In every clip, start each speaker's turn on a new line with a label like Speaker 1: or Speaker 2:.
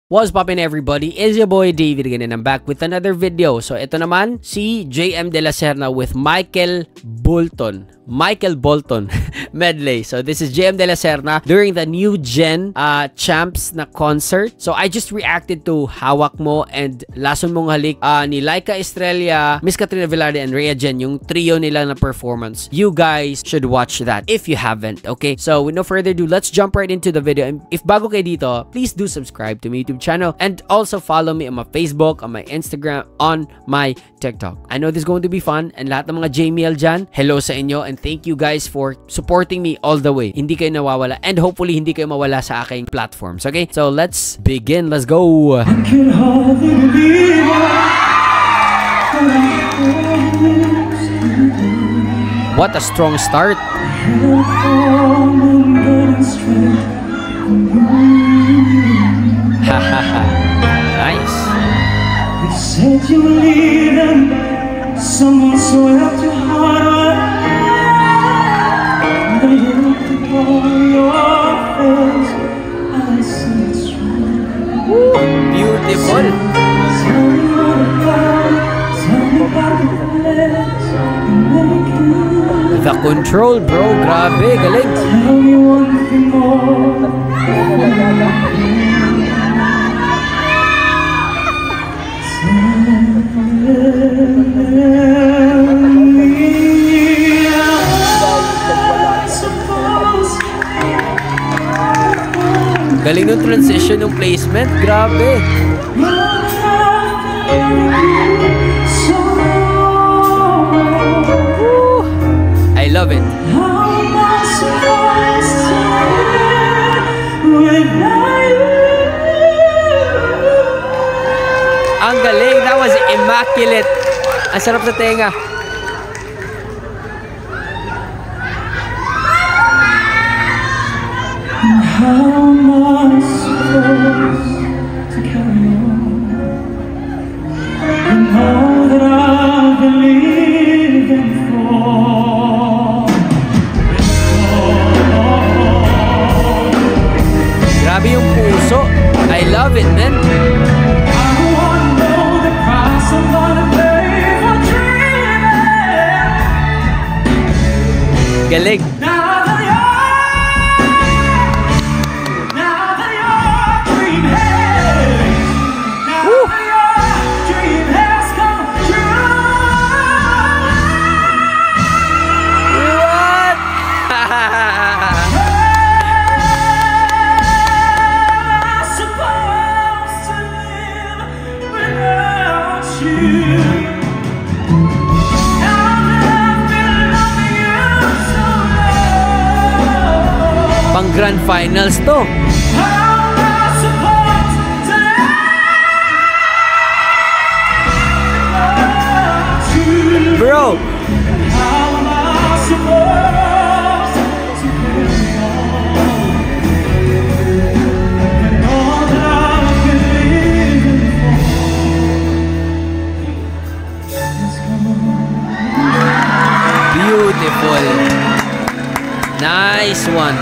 Speaker 1: What's poppin' everybody? It's your boy David again and I'm back with another video. So ito naman si JM De La Serna with Michael Bolton medley. So this is JM De La Serna during the New Gen Champs na concert. So I just reacted to Hawak Mo and Lason Mong Halik ni Laika Estrella, Miss Katrina Velarde and Rhea Jen, yung trio nila na performance. You guys should watch that if you haven't, okay? So with no further ado, let's jump right into the video. And if bago kayo dito, please do subscribe to my YouTube channel and also follow me on my Facebook, on my Instagram, on my TikTok. I know this is going to be fun and lahat ng mga JML dyan, hello sa inyo and thank you guys for supporting me all the way. Hindi kayo nawawala and hopefully hindi kayo mawala sa aking platforms, okay? So let's begin. Let's go! What a strong start! Hahaha. Nice.
Speaker 2: They said you were leaving, someone swept your heart away. They looked upon your face, I see it's true.
Speaker 1: Beautiful.
Speaker 2: Tell me all about it, tell me about the place you make it.
Speaker 1: The control, bro. Grabe, galing.
Speaker 2: Tell me one thing more.
Speaker 1: Galing ng transition ng placement. Grabe. Woo. I love it. Ang galing. That was immaculate. Ang sarap sa tenga.
Speaker 2: How am I supposed to carry on? And all that I've been living for.
Speaker 1: Grabe yung puso. I love it, man.
Speaker 2: I wanna know the price I'm gonna pay for dreaming.
Speaker 1: Galing. Pang grand finals to. Bro. Beautiful. Nice one.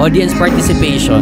Speaker 1: Audience participation.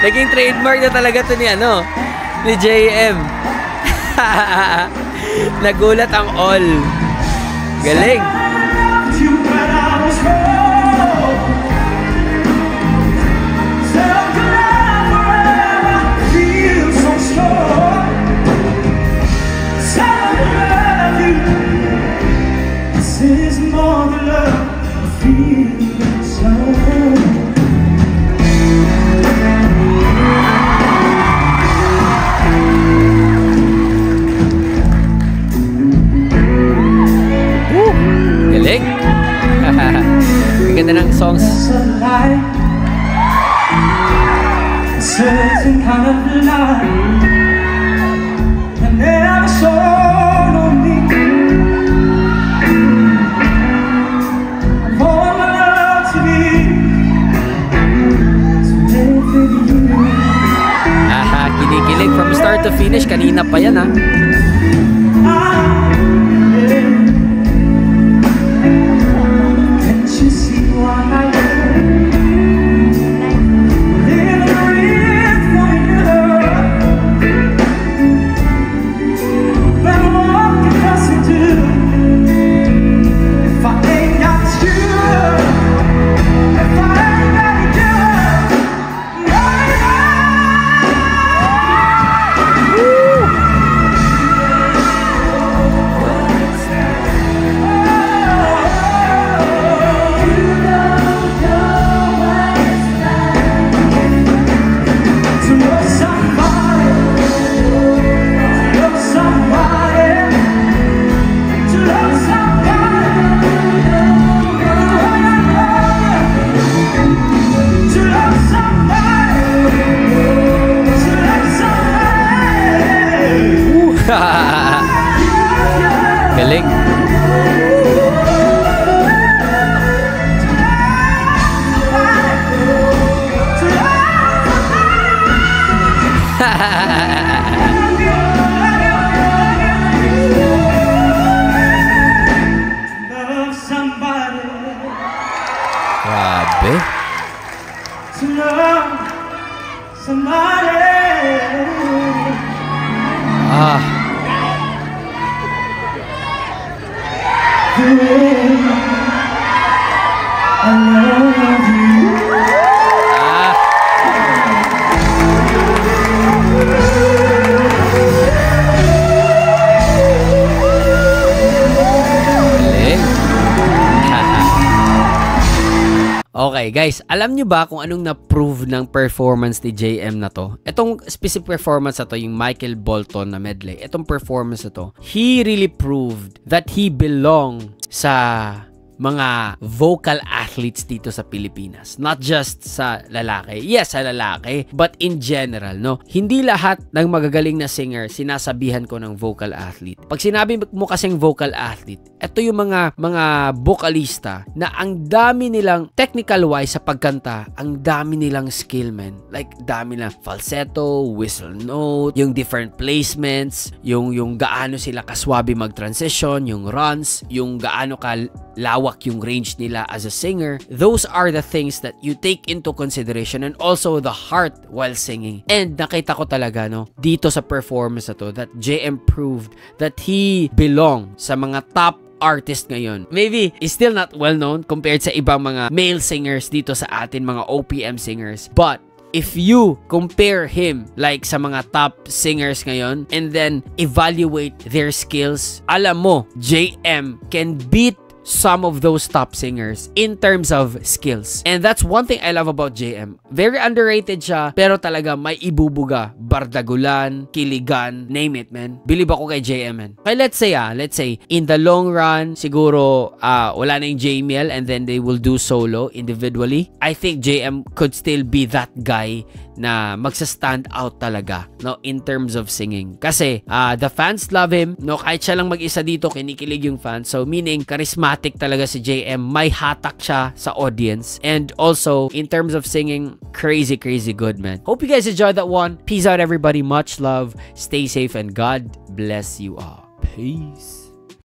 Speaker 1: Naging trademark na talaga to ni ni JM. Nagulat ang all. Galing. Galing. Ganda ng songs.
Speaker 2: Certain kind of light that never shone on me. I'm all my love to be. So live with you.
Speaker 1: Kinikilig from start to finish. Kanina pa yan
Speaker 2: Can't you see why
Speaker 1: galing.
Speaker 2: love somebody,
Speaker 1: Grabe.
Speaker 2: to love somebody. I love you.
Speaker 1: Okay guys, alam nyo ba kung anong na-prove ng performance ni JM na to? Itong specific performance na to, yung Michael Bolton na medley, itong performance na to, he really proved that he belong sa mga vocal athletes dito sa Pilipinas. Not just sa lalaki. Yes, sa lalaki. But in general, no? Hindi lahat ng magagaling na singer sinasabihan ko ng vocal athlete. Pag sinabi mo kasing vocal athlete, ito yung mga vocalista na ang dami nilang technical wise sa pagkanta, ang dami nilang skill, man. Like, dami lang falsetto, whistle note, yung different placements, yung gaano sila kaswabe mag-transition, yung runs, yung gaano ka lawak yung range nila as a singer. Those are the things that you take into consideration, and also the heart while singing. And nakita ko talaga, no, dito sa performance na to, that JM proved that he belong sa mga top artist ngayon. Maybe is still not well known compared sa ibang mga male singers dito sa atin, mga OPM singers, but if you compare him like sa mga top singers ngayon and then evaluate their skills, alam mo, JM can beat some of those top singers in terms of skills. And that's one thing I love about JM. Very underrated siya, pero talaga may ibubuga. Bardagulan, kiligan, name it, man. Believe ako kay JM, man. Okay, let's say, in the long run, siguro, wala na yung JML and then they will do solo individually. I think JM could still be that guy na magsa-stand out talaga, no, in terms of singing. Kasi, the fans love him, no, kahit siya lang mag-isa dito, kinikilig yung fans. So, meaning, charismatic talaga si JM. May hatak siya sa audience. And also, in terms of singing, crazy good, man. Hope you guys enjoyed that one. Peace out, everybody. Much love. Stay safe and God bless you all. Peace.